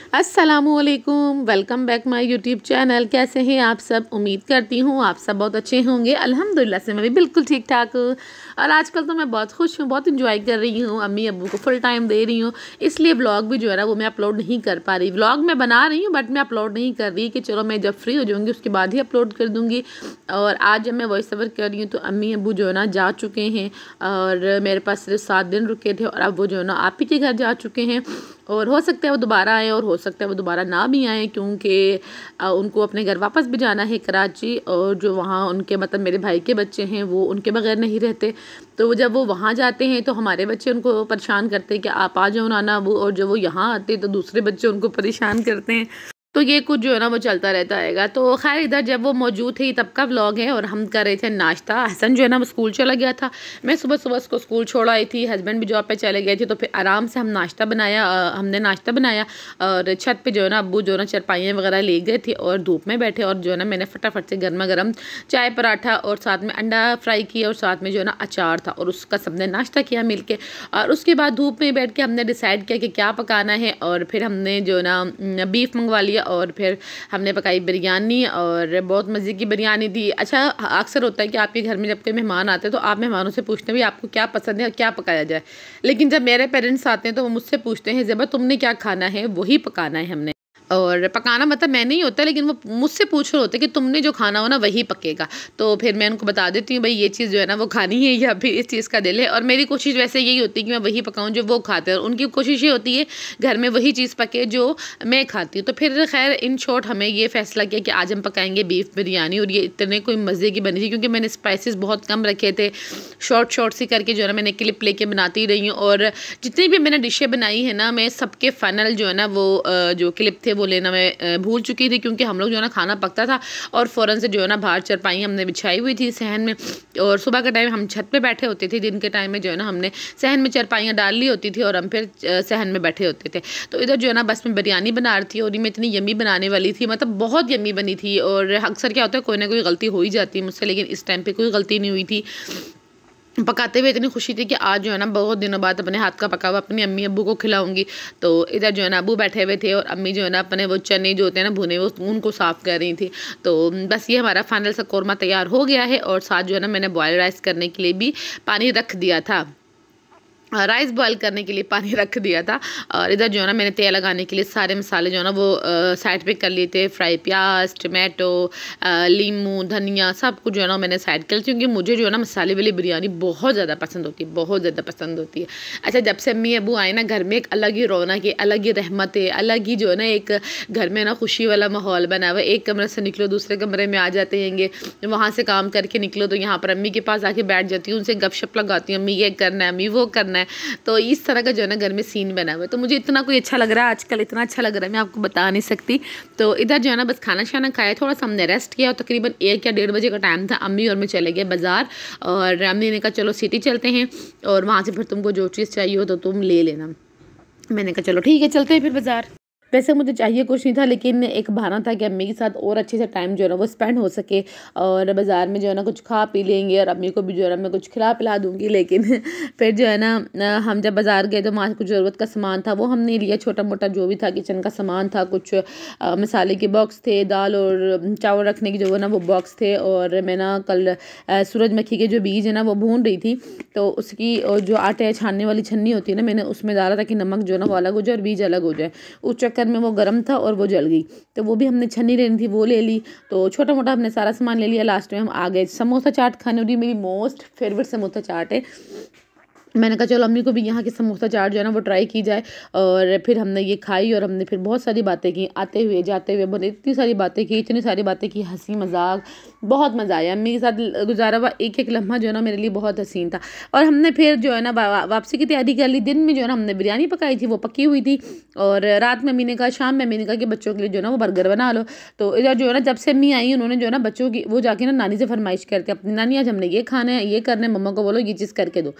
अस्सलामुअलैकुम, welcome back my YouTube channel. कैसे हैं आप सब? उम्मीद करती हूँ आप सब बहुत अच्छे होंगे। अल्हम्दुलिल्लाह से मैं भी बिल्कुल ठीक ठाक हूँ। और आजकल तो मैं बहुत खुश हूँ, बहुत इंजॉय कर रही हूँ। अम्मी अब्बू को फुल टाइम दे रही हूँ, इसलिए व्लॉग भी जो है ना वो मैं अपलोड नहीं कर पा रही। व्लॉग मैं बना रही हूँ बट मैं अपलोड नहीं कर रही कि चलो मैं जब फ्री हो जाऊँगी उसके बाद ही अपलोड कर दूँगी। और आज जब मैं वॉइस ओवर कर रही हूँ तो अम्मी अब्बू जो है ना जा चुके हैं और मेरे पास सिर्फ 7 दिन रुके थे और अब वो जो है ना आप ही के घर जा चुके हैं। और हो सकता है वो दोबारा आए और हो सकता है वो दोबारा ना भी आए, क्योंकि उनको अपने घर वापस भी जाना है कराची। और जो वहाँ उनके मतलब मेरे भाई के बच्चे हैं वो उनके बगैर नहीं रहते, तो जब वो वहाँ जाते हैं तो हमारे बच्चे उनको परेशान करते हैं कि आप आ जाओ नाना अबू, और जब वो यहाँ आते हैं तो दूसरे बच्चे उनको परेशान करते हैं। तो ये कुछ जो है ना वो चलता रहता है। तो खैर इधर जब वो मौजूद थे तब का व्लॉग है और हम कर रहे थे नाश्ता। हसन जो है ना वो स्कूल चला गया था, मैं सुबह सुबह उसको स्कूल छोड़ आई थी। हस्बैंड भी जॉब पे चले गए थे, तो फिर आराम से हमने नाश्ता बनाया और छत पे जो है ना अब्बू जो है ना चरपाइयाँ वगैरह ले गए थे और धूप में बैठे। और जो है ना मैंने फटाफट से गर्मा गर्म चाय पराठा और साथ में अंडा फ्राई किया और साथ में जो है ना अचार था और उसका सबने नाश्ता किया मिल के। और उसके बाद धूप में बैठ के हमने डिसाइड किया कि क्या पकाना है, और फिर हमने जो है ना बीफ मंगवा लिया और फिर हमने पकाई बिरयानी और बहुत मज़े की बिरयानी थी। अच्छा, अक्सर होता है कि आपके घर में जब कोई मेहमान आते हैं तो आप मेहमानों से पूछते हैं भी आपको क्या पसंद है और क्या पकाया जाए, लेकिन जब मेरे पेरेंट्स आते हैं तो वो मुझसे पूछते हैं ज़ेबा तुमने क्या खाना है, वही पकाना है हमने। और पकाना मतलब मैं नहीं होता, लेकिन वो मुझसे पूछ रहे होते कि तुमने जो खाना हो ना वही पकेगा। तो फिर मैं उनको बता देती हूँ भाई ये चीज़ जो है ना वो खानी है या फिर इस चीज़ का दिल है। और मेरी कोशिश वैसे यही होती है कि मैं वही पकाऊँ जो वो खाते हैं, और उनकी कोशिश ये होती है घर में वही चीज़ पके जो मैं खाती हूँ। तो फिर खैर इन शॉर्ट हमें ये फैसला किया कि आज हम पकाएंगे बीफ बिरयानी, और ये इतने कोई मज़े की बनी थी क्योंकि मैंने स्पाइसेस बहुत कम रखे थे। शॉर्ट सी करके जो है ना मैंने क्लिप लेके बनाती रही हूँ, और जितनी भी मैंने डिशें बनाई है ना मैं सबके फाइनल जो है ना वो जो क्लिप थे वो लेना मैं भूल चुकी थी, क्योंकि हम लोग जो है ना खाना पकता था और फ़ौरन से जो है ना बाहर चरपाई हमने बिछाई हुई थी सहन में। और सुबह के टाइम हम छत पे बैठे होते थे, दिन के टाइम में जो है ना हमने सहन में चरपाइयाँ डाल ली होती थी और हम फिर सहन में बैठे होते थे। तो इधर जो है ना बस मैं बिरयानी बना रही थी और ये मैं इतनी यम्मी बनाने वाली थी, मतलब बहुत यम्मी बनी थी। और अक्सर क्या होता है कोई ना कोई गलती हो ही जाती है मुझसे, लेकिन इस टाइम पर कोई गलती नहीं हुई थी। पकाते हुए इतनी खुशी थी कि आज जो है ना बहुत दिनों बाद अपने हाथ का पका हुआ अपनी अम्मी अब्बू को खिलाऊंगी। तो इधर जो है ना अब्बू बैठे हुए थे और अम्मी जो है ना अपने वो चने जो होते हैं ना भुने वो उनको साफ़ कर रही थी। तो बस ये हमारा फाइनल सा कौरमा तैयार हो गया है, और साथ जो है ना मैंने बॉयल राइस करने के लिए भी पानी रख दिया था, राइस बॉयल करने के लिए पानी रख दिया था। और इधर जो है ना मैंने तेल लगाने के लिए सारे मसाले जो है ना वो साइड पे कर लिए थे। फ्राई प्याज, टमाटो, लीमू, धनिया सब कुछ जो है ना मैंने साइड कर लिया, क्योंकि मुझे जो है ना मसाले वाली बिरयानी बहुत ज़्यादा पसंद होती है, बहुत ज़्यादा पसंद होती है। अच्छा, जब से अम्मी अबू आए ना घर में एक अलग ही रौनक है, अलग ही रहमत है, अलग ही जो है ना एक घर में ना खुशी वाला माहौल बना हुआ है। एक कमरे से निकलो दूसरे कमरे में आ जाते हैंगे, वहाँ से काम करके निकलो तो यहाँ पर अम्मी के पास आके बैठ जाती हूँ, उनसे गपशप लगाती हूँ, अम्मी ये करना है, अम्मी वो करना है। तो इस तरह का जो है ना घर में सीन बना हुआ है, तो मुझे इतना कोई अच्छा लग रहा है आजकल, इतना अच्छा लग रहा है मैं आपको बता नहीं सकती। तो इधर जो है ना बस खाना शाना खाया, थोड़ा सा हमने रेस्ट किया और तकरीबन 1 या 1:30 बजे का टाइम था। अम्मी और मैं चले गए बाज़ार, और अम्मी ने कहा चलो सिटी चलते हैं और वहाँ से फिर तुमको जो चीज़ चाहिए हो तो तुम ले लेना। मैंने कहा चलो ठीक है चलते हैं फिर बाज़ार। वैसे मुझे चाहिए कुछ नहीं था, लेकिन एक बहाना था कि अम्मी के साथ और अच्छे से टाइम जो है ना वो स्पेंड हो सके, और बाज़ार में जो है ना कुछ खा पी लेंगे और अम्मी को भी जो है ना मैं कुछ खिला पिला दूँगी। लेकिन फिर जो है ना हम जब बाज़ार गए तो वहाँ से कुछ ज़रूरत का सामान था वो हमने लिया, छोटा मोटा जो भी था किचन का सामान था, कुछ मसाले के बॉक्स थे, दाल और चावल रखने की जो है ना वो बॉक्स थे। और मैं ना कल सूरजमुखी के जो बीज है ना वो भून रही थी, तो उसकी जो आटे छानने वाली छन्नी होती है ना मैंने उसमें डाला था कि नमक जो है ना वो अलग हो जाए और बीज अलग हो जाए। उस चक्कर में वो गर्म था और वो जल गई, तो वो भी हमने छन्नी लेनी थी वो ले ली। तो छोटा मोटा हमने सारा सामान ले लिया। लास्ट में हम आ गए समोसा चाट खाने, और ये मेरी मोस्ट फेवरेट समोसा चाट है। मैंने कहा चलो अम्मी को भी यहाँ की समोसा चाट जो है ना वो ट्राई की जाए, और फिर हमने ये खाई और हमने फिर बहुत सारी बातें की, आते हुए जाते हुए बने इतनी सारी बातें की, इतनी सारी बातें की, हंसी मजाक, बहुत मज़ा आया। अम्मी के साथ गुजारा हुआ एक एक लम्हा जो है ना मेरे लिए बहुत हसीन था। और हमने फिर जो है ना वापसी की तैयारी कर ली। दिन में जो है ना हमने बिरयानी पकाई थी वो पकी हुई थी, और रात में अम्मी ने कहा, शाम में अम्मी ने कहा कि बच्चों के लिए जो है ना वो बर्गर बना लो। तो इधर जो है ना जब से अम्मी आई उन्होंने जो है ना बच्चों की वो जाके ना नानी से फरमाइश करते अपनी, नानी आज हमने ये खाना है, ये करना है, मम्मा को बोलो ये चीज़ करके दो।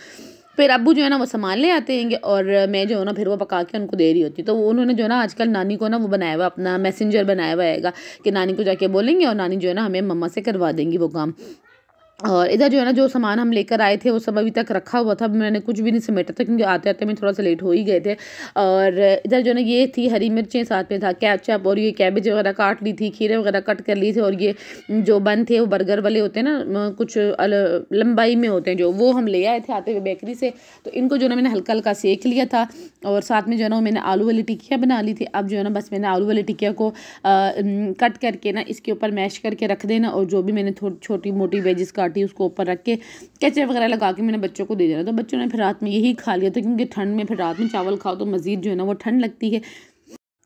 फिर अब्बू जो है ना वो सामान ले आते हैं और मैं जो है ना फिर वो पका के उनको दे रही होती। तो उन्होंने जो है ना आजकल नानी को ना वो बनाया हुआ अपना मैसेंजर बनाया हुआ है कि नानी को जाके बोलेंगे और नानी जो है ना हमें मम्मा से करवा देंगी वो काम। और इधर जो है ना जो सामान हम लेकर आए थे वो सब अभी तक रखा हुआ था, मैंने कुछ भी नहीं समेटा था क्योंकि आते आते में थोड़ा सा लेट हो ही गए थे। और इधर जो है ना ये थी हरी मिर्चें, साथ में था केचप, और ये कैबेज वगैरह काट ली थी, खीरे वगैरह कट कर लिए थे, और ये जो बन थे वो बर्गर वाले होते हैं ना, कुछ लंबाई में होते हैं जो, वो हम ले आए थे आते हुए बेकरी से। तो इनको जो है ना मैंने हल्का हल्का सेक लिया था, और साथ में जो है ना मैंने आलू वाली टिक्कियाँ बना ली थी। अब जो है ना बस मैंने आलू वाली टिक्किया को कट करके ना इसके ऊपर मैश करके रख देना, और जो भी मैंने छोटी मोटी वेजिस काटी उसको ऊपर रख के केचप वगैरह लगा के मैंने बच्चों को दे देना। तो बच्चों ने फिर रात में यही खा लिया था, क्योंकि ठंड में फिर रात में चावल खाओ तो मज़ीद जो है ना वो ठंड लगती है,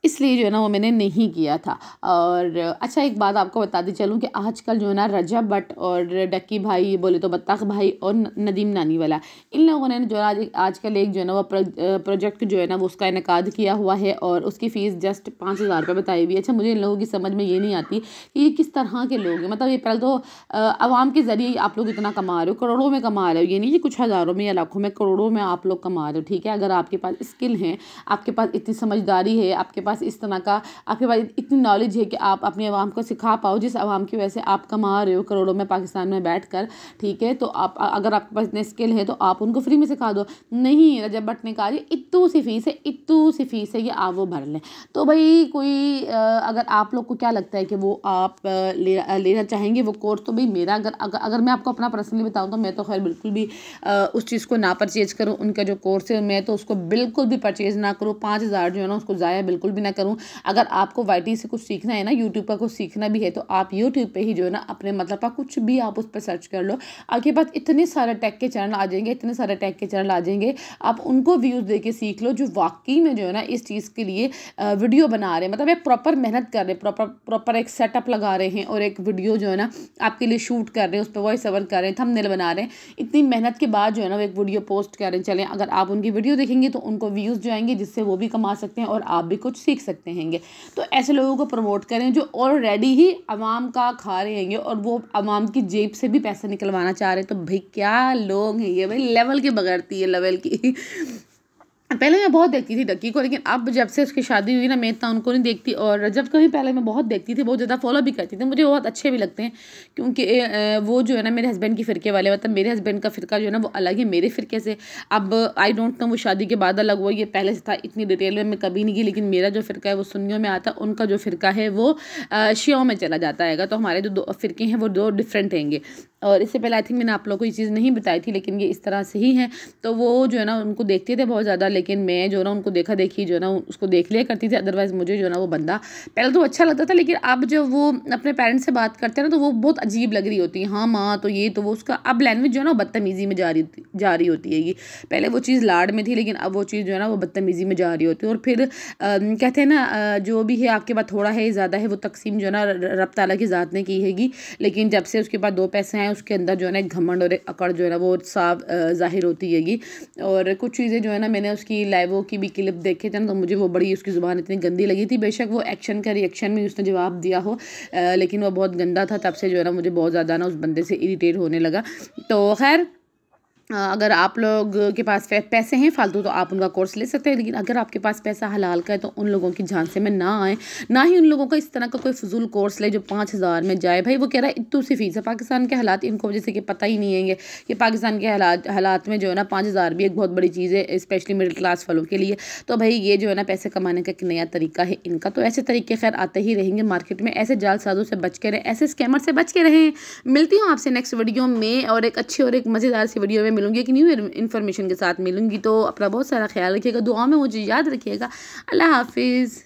इसलिए जो है ना वो मैंने नहीं किया था। और अच्छा एक बात आपको बताती चलूँ कि आजकल जो है ना रजब भट्ट और डक्की भाई, बोले तो बत्ताख भाई, और नदीम नानी वाला, इन लोगों ने जो आजकल एक जो है ना वो प्रोजेक्ट जो है ना वो उसका इनेकाद किया हुआ है, और उसकी फ़ीस जस्ट 5,000 रुपये बताई हुई है। अच्छा मुझे इन लोगों की समझ में ये नहीं आती कि ये किस तरह के लोग हैं। मतलब ये पहले तो आवाम के ज़रिए आप लोग इतना कमा रहे हो, करोड़ों में कमा रहे हो, ये नहीं कि कुछ हज़ारों में या लाखों में, करोड़ों में आप लोग कमा रहे हो। ठीक है, अगर आपके पास स्किल है, आपके पास इतनी समझदारी है, आपके पास इस तरह का, आपके पास इतनी नॉलेज है कि आप अपने आवाम को सिखा पाओ, जिस आवाम की वजह से आप कमा रहे हो करोड़ों में पाकिस्तान में बैठकर, ठीक है, तो आप अगर आपके पास इतने स्किल है तो आप उनको फ्री में सिखा दो। नहीं, रजब भट्ट ने कहा इतू सी फीस है, इतू सी फीस है, ये आप वो भर लें। तो भाई कोई अगर आप लोग को क्या लगता है कि वो आप लेना चाहेंगे वो कोर्स, तो भाई मेरा अगर मैं आपको अपना पर्सनली बताऊँ तो मैं तो खैर बिल्कुल भी उस चीज़ को ना परचेज़ करूँ। उनका जो कोर्स है मैं तो उसको बिल्कुल भी परचेज़ ना करूँ, 5,000 जो है ना उसको ज़ाया बिल्कुल भी ना करूँ। अगर आपको वाईटी से कुछ सीखना है ना, यूट्यूब पर कुछ सीखना भी है, तो आप यूट्यूब पे ही जो है ना अपने मतलब का कुछ भी आप उस पर सर्च कर लो, आपके पास इतने सारे टेक के चैनल आ जाएंगे, इतने सारे टेक के चैनल आ जाएंगे, आप उनको व्यूज़ दे के सीख लो, जो वाकई में जो है ना इस चीज़ के लिए वीडियो बना रहे हैं, मतलब एक प्रॉपर मेहनत कर रहे हैं, प्रॉपर एक सेटअप लगा रहे हैं, और एक वीडियो जो है ना आपके लिए शूट कर रहे हैं, उस पर वॉइस ओवर कर रहे हैं, थंबनेल बना रहे हैं, इतनी मेहनत के बाद जो है ना वो एक वीडियो पोस्ट कर रहे हैं। चलें, अगर आप उनकी वीडियो देखेंगे तो उनको व्यूज़ जो आएंगे, जिससे वो भी कमा सकते हैं और आप भी कुछ सीख सकते हैं। तो ऐसे लोगों को प्रमोट करें जो ऑलरेडी ही आवाम का खा रहे हैं और वो आवाम की जेब से भी पैसा निकलवाना चाह रहे हैं। तो भाई क्या लोग हैं ये, भाई लेवल की बगैरती है, लेवल की। पहले मैं बहुत देखती थी डक्की को, लेकिन अब जब से उसकी शादी हुई ना मैं इतना उनको नहीं देखती, और रजब को भी पहले मैं बहुत देखती थी, बहुत ज़्यादा फॉलो भी करती थी, मुझे बहुत अच्छे भी लगते हैं, क्योंकि वो जो है ना मेरे हस्बैंड की फ़िरके वाले, मतलब मेरे हस्बैंड का फ़िरका जो है ना वो अलग है मेरे फ़िरके से। अब आई डोंट नो वो शादी के बाद अलग हुआ, ये पहले से था, इतनी डिटेल में मैं कभी नहीं की, लेकिन मेरा जो फ़िरका है वो सुन्नियों में आता है, उनका जो फ़िरका है वो शियों में चला जाता है। तो हमारे जो 2 फ़िरके हैं वो 2 डिफरेंट हैंगे। और इससे पहले आई थिंक मैंने आप लोगों को ये चीज़ नहीं बताई थी, लेकिन ये इस तरह से ही है। तो वो जो है ना उनको देखते थे बहुत ज़्यादा, लेकिन मैं जो है ना उनको देखा देखी जो है ना उसको देख लिया करती थी। अदरवाइज़ मुझे जो है ना वो बंदा पहले तो अच्छा लगता था, लेकिन अब जब वो अपने पेरेंट्स से बात करते हैं ना तो वो बहुत अजीब लग रही होती है। हाँ माँ तो ये तो वो, उसका अब लैंग्वेज जो है ना बदतमीज़ी में जा रही होती है। ये पहले वो चीज़ लाड में थी, लेकिन अब वो चीज़ जो है ना वो बदतमीज़ी में जा रही होती है। और फिर कहते हैं ना जो भी है आपके पास थोड़ा है ज़्यादा है, वो तकसीम जो है ना रब ताला की ज़ात ने की हैगी, लेकिन जब से उसके पास 2 पैसे आए उसके अंदर जो है ना एक घमंड और एक अकड़ जो है ना वो साफ ज़ाहिर होती हैगी। और कुछ चीज़ें जो है ना मैंने उसकी लाइवों की भी क्लिप देखे थे ना, तो मुझे वो बड़ी उसकी ज़ुबान इतनी गंदी लगी थी। बेशक वो एक्शन का रिएक्शन में उसने जवाब दिया हो, लेकिन वो बहुत गंदा था। तब से जो है ना मुझे बहुत ज़्यादा ना उस बंदे से इरिटेट होने लगा। तो खैर अगर आप लोग के पास पैसे हैं फालतू तो आप उनका कोर्स ले सकते हैं, लेकिन अगर आपके पास पैसा हलाल का है तो उन लोगों की झांसे में ना आए, ना ही उन लोगों का इस तरह का कोई फजूल कोर्स ले जो 5,000 में जाए। भाई वो कह रहा है इतनी सी फीस है, पाकिस्तान के हालात इनको जैसे कि पता ही नहीं है कि पाकिस्तान के हालात में जो है ना 5,000 भी एक बहुत बड़ी चीज़ है, स्पेशली मिडिल क्लास वालों के लिए। तो भाई ये जो है ना पैसे कमाने का एक नया तरीका है इनका। तो ऐसे तरीके खैर आते ही रहेंगे मार्केट में, ऐसे जालसाजों से बच के रहें, ऐसे स्कैमर से बच के रहें। मिलती हूँ आपसे नेक्स्ट वीडियो में, और एक अच्छी और एक मज़ेदार सी वीडियो में मिलूंगी, एक न्यू इन्फॉर्मेशन के साथ मिलूंगी। तो अपना बहुत सारा ख्याल रखिएगा, दुआ में मुझे याद रखिएगा। अल्लाह हाफिज़।